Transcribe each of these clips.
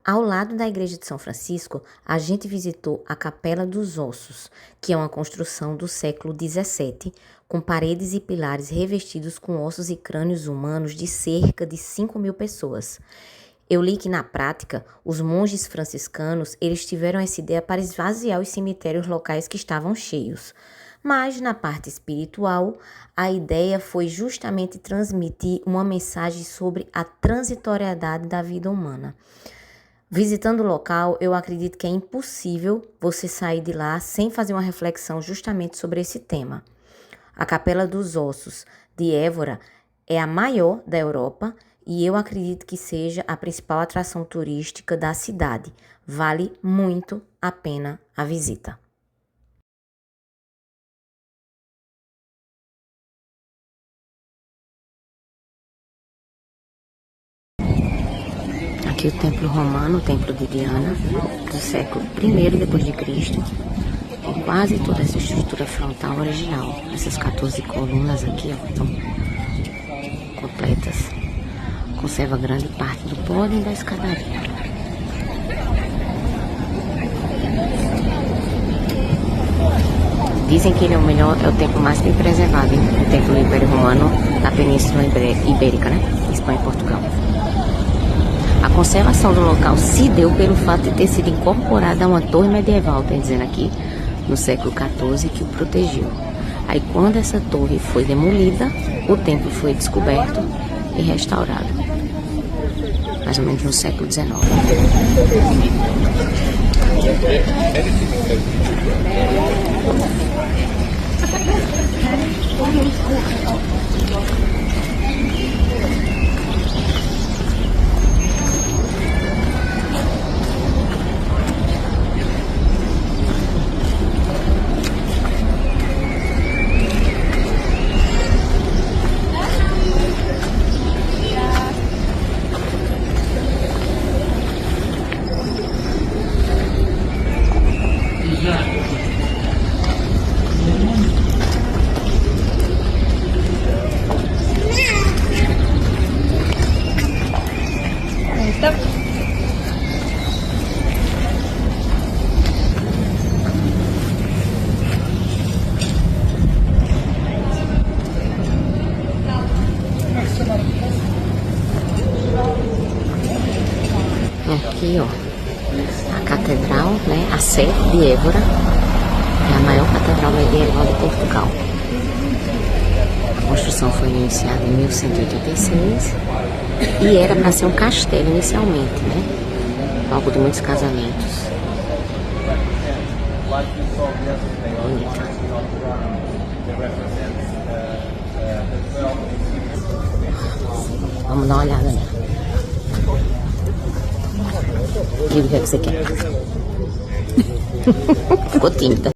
Ao lado da Igreja de São Francisco, a gente visitou a Capela dos Ossos, que é uma construção do século XVII, com paredes e pilares revestidos com ossos e crânios humanos de cerca de 5.000 pessoas. Eu li que, na prática, os monges franciscanos eles tiveram essa ideia para esvaziar os cemitérios locais que estavam cheios. Mas, na parte espiritual, a ideia foi justamente transmitir uma mensagem sobre a transitoriedade da vida humana. Visitando o local, eu acredito que é impossível você sair de lá sem fazer uma reflexão justamente sobre esse tema. A Capela dos Ossos de Évora é a maior da Europa e eu acredito que seja a principal atração turística da cidade. Vale muito a pena a visita. Aqui o templo romano, o templo de Diana, do século I depois de Cristo. Tem quase toda essa estrutura frontal original. Essas 14 colunas aqui, ó, estão completas. Conserva grande parte do pódio e da escadaria. Dizem que ele é o templo mais bem preservado, hein? O templo do Império Romano da Península Ibérica, né? Espanha e Portugal. A conservação do local se deu pelo fato de ter sido incorporada a uma torre medieval, tá dizendo aqui, no século XIV, que o protegeu. Aí, quando essa torre foi demolida, o templo foi descoberto e restaurado, mais ou menos no século XIX. Aqui, ó, a catedral, né, a Sé de Évora, é a maior catedral medieval de Portugal. A construção foi iniciada em 1186 e era para ser um castelo inicialmente, né, palco de muitos casamentos. Bonita. Vamos dar uma olhada nela. Diga o que é que você quer. Ficou tímida.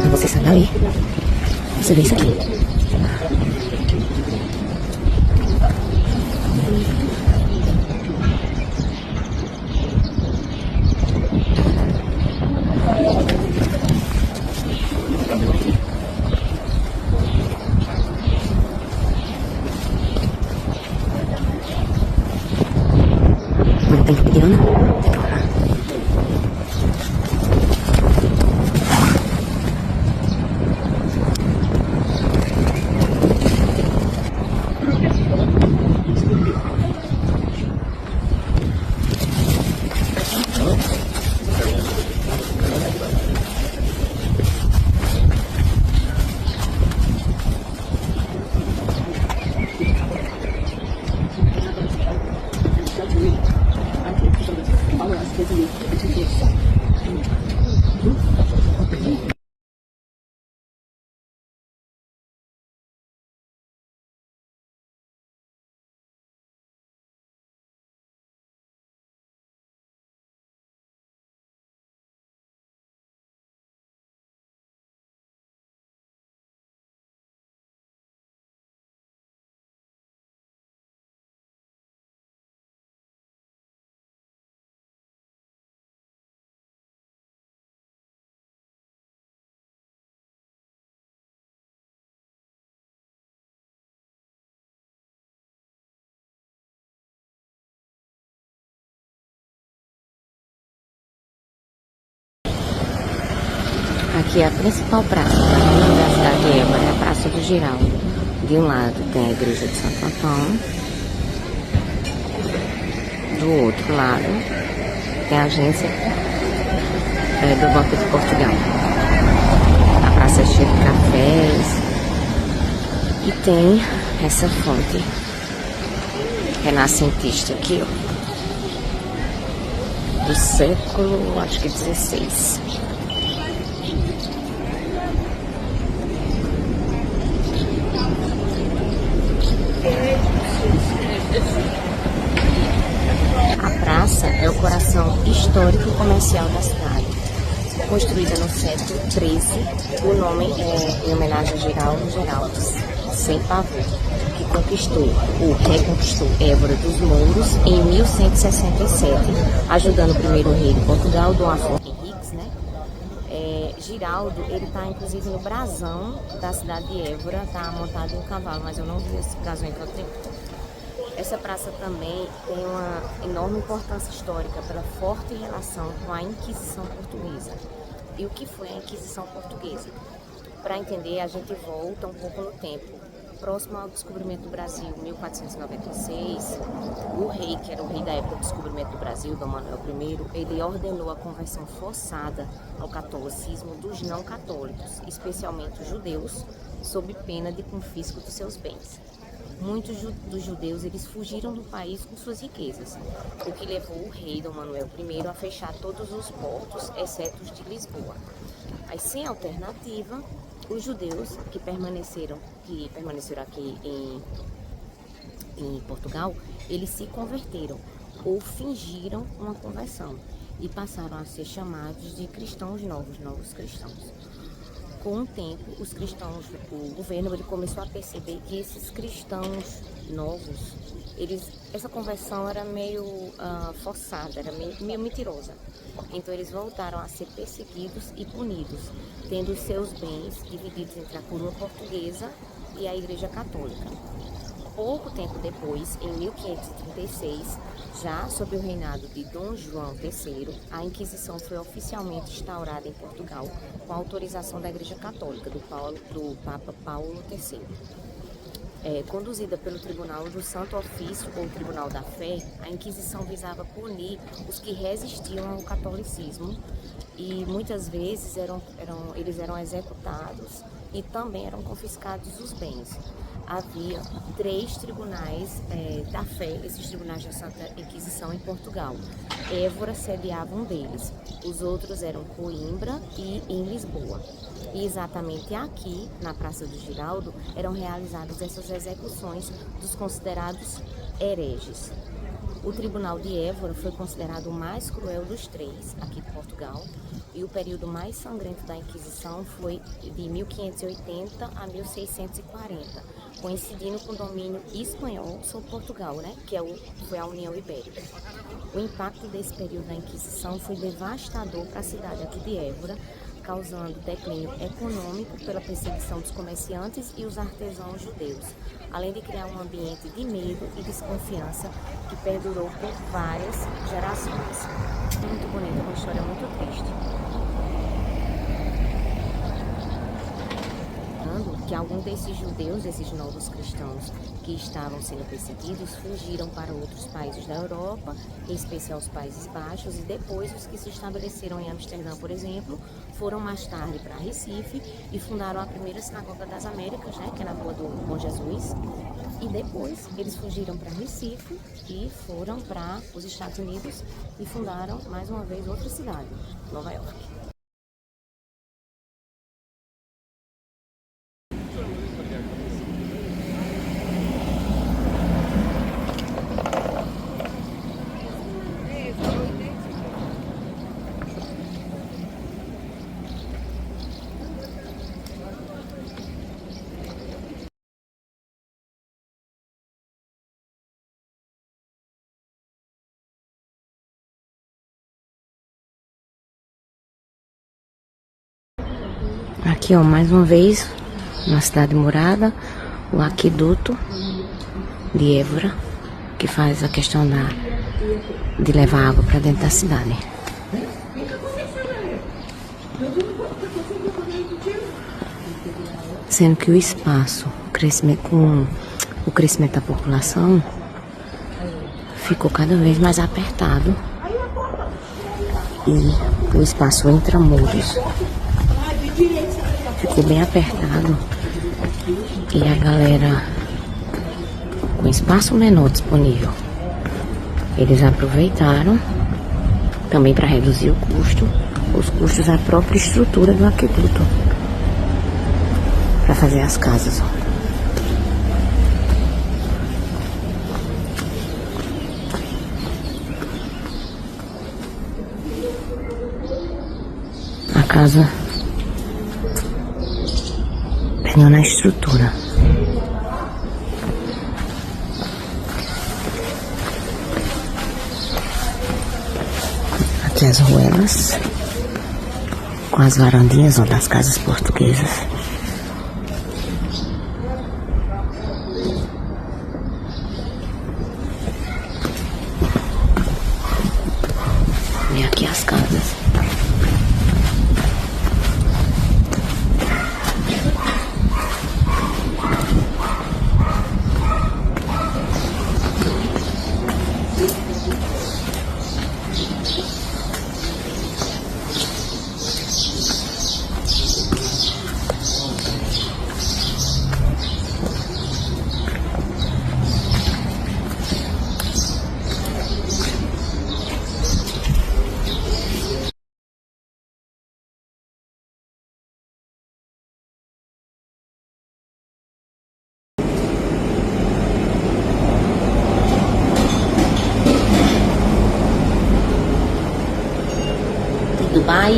Quando você sai dali, você vê isso aqui. Não tem que pedir, não. Tem que olhar. Aqui é a principal praça da cidade de Évora, é a Praça do Giraldo. De um lado tem a igreja de Santo Antão, do outro lado tem a agência do Banco de Portugal. A praça é cheia de cafés e tem essa fonte renascentista aqui, ó, do século, acho que 16. A praça é o coração histórico e comercial da cidade. Construída no século XIII, o nome é em homenagem a Geraldo sem pavor, que reconquistou Évora dos Mouros em 1167, ajudando o primeiro rei de Portugal, Dom Afonso Henriques, né? Giraldo, ele está inclusive no brasão da cidade de Évora, está montado em um cavalo, mas eu não vi esse caso enquanto tempo. Essa praça também tem uma enorme importância histórica pela forte relação com a Inquisição Portuguesa. E o que foi a Inquisição Portuguesa? Para entender, a gente volta um pouco no tempo. Próximo ao descobrimento do Brasil, 1496, o rei, que era o rei da época do descobrimento do Brasil, Dom Manuel I, ele ordenou a conversão forçada ao catolicismo dos não católicos, especialmente os judeus, sob pena de confisco dos seus bens. Muitos dos judeus eles fugiram do país com suas riquezas, o que levou o rei Dom Manuel I a fechar todos os portos, exceto os de Lisboa. Mas sem alternativa, os judeus que permaneceram aqui em Portugal, eles se converteram ou fingiram uma conversão e passaram a ser chamados de cristãos novos cristãos. Com o tempo, os cristãos, o governo ele começou a perceber que esses cristãos novos, essa conversão era meio forçada, era meio mentirosa. Então eles voltaram a ser perseguidos e punidos, tendo seus bens divididos entre a coroa portuguesa e a Igreja Católica. Pouco tempo depois, em 1536, já sob o reinado de Dom João III, a Inquisição foi oficialmente instaurada em Portugal com a autorização da Igreja Católica, do Papa Paulo III. Conduzida pelo Tribunal do Santo Ofício ou Tribunal da Fé, a Inquisição visava punir os que resistiam ao catolicismo e muitas vezes eles eram executados e também eram confiscados os bens. Havia 3 tribunais da fé, esses tribunais da Santa Inquisição em Portugal. Évora sediava um deles, os outros eram Coimbra e em Lisboa. E exatamente aqui, na Praça do Giraldo, eram realizadas essas execuções dos considerados hereges. O Tribunal de Évora foi considerado o mais cruel dos três aqui de Portugal, e o período mais sangrento da Inquisição foi de 1580 a 1640, coincidindo com o domínio espanhol sobre Portugal, né, que foi a União Ibérica. O impacto desse período da Inquisição foi devastador para a cidade aqui de Évora, causando declínio econômico pela perseguição dos comerciantes e os artesãos judeus, além de criar um ambiente de medo e desconfiança que perdurou por várias gerações. Muito bonita, uma história muito triste. Que alguns desses judeus, esses novos cristãos que estavam sendo perseguidos, fugiram para outros países da Europa, em especial os Países Baixos, e depois os que se estabeleceram em Amsterdã, por exemplo, foram mais tarde para Recife e fundaram a primeira sinagoga das Américas, né, que é na Rua do Bom Jesus. E depois eles fugiram para Recife e foram para os Estados Unidos e fundaram mais uma vez outra cidade, Nova York. Aqui, ó, mais uma vez, na cidade murada, o aqueduto de Évora, que faz a questão de levar água para dentro da cidade. Sendo que o espaço, com o crescimento da população, ficou cada vez mais apertado. E o espaço intramuros ficou bem apertado. E a galera, com espaço menor disponível, eles aproveitaram também para reduzir os custos da própria estrutura do aqueduto, para fazer as casas, ó. A casa perdeu na estrutura. Aqui as ruelas, com as varandinhas, ó, das casas portuguesas. E aqui as casas. Dubai.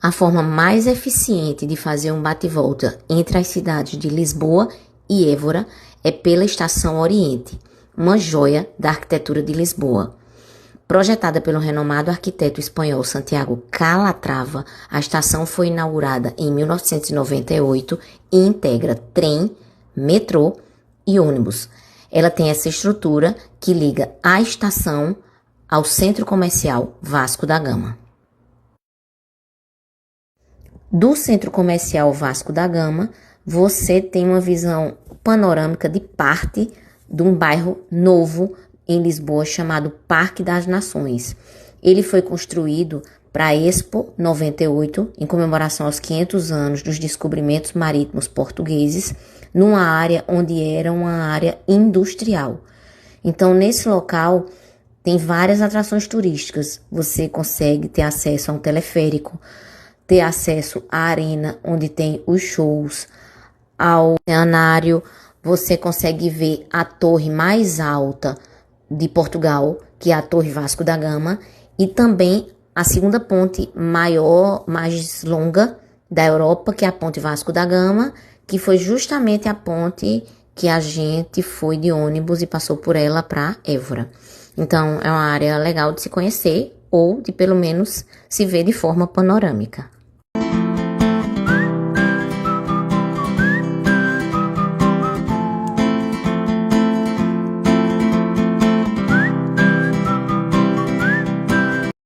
A forma mais eficiente de fazer um bate-volta entre as cidades de Lisboa e Évora é pela Estação Oriente, uma joia da arquitetura de Lisboa. Projetada pelo renomado arquiteto espanhol Santiago Calatrava, a estação foi inaugurada em 1998 e integra trem, metrô e ônibus. Ela tem essa estrutura que liga a estação ao centro comercial Vasco da Gama. Do centro comercial Vasco da Gama, você tem uma visão panorâmica de parte de um bairro novo em Lisboa chamado Parque das Nações. Ele foi construído para a Expo 98, em comemoração aos 500 anos dos descobrimentos marítimos portugueses, numa área onde era uma área industrial. Então, nesse local, tem várias atrações turísticas. Você consegue ter acesso a um teleférico, ter acesso à arena, onde tem os shows, ao oceanário. Você consegue ver a torre mais alta de Portugal, que é a Torre Vasco da Gama, e também a segunda ponte maior, mais longa da Europa, que é a Ponte Vasco da Gama, que foi justamente a ponte que a gente foi de ônibus e passou por ela para Évora. Então, é uma área legal de se conhecer ou de pelo menos se ver de forma panorâmica.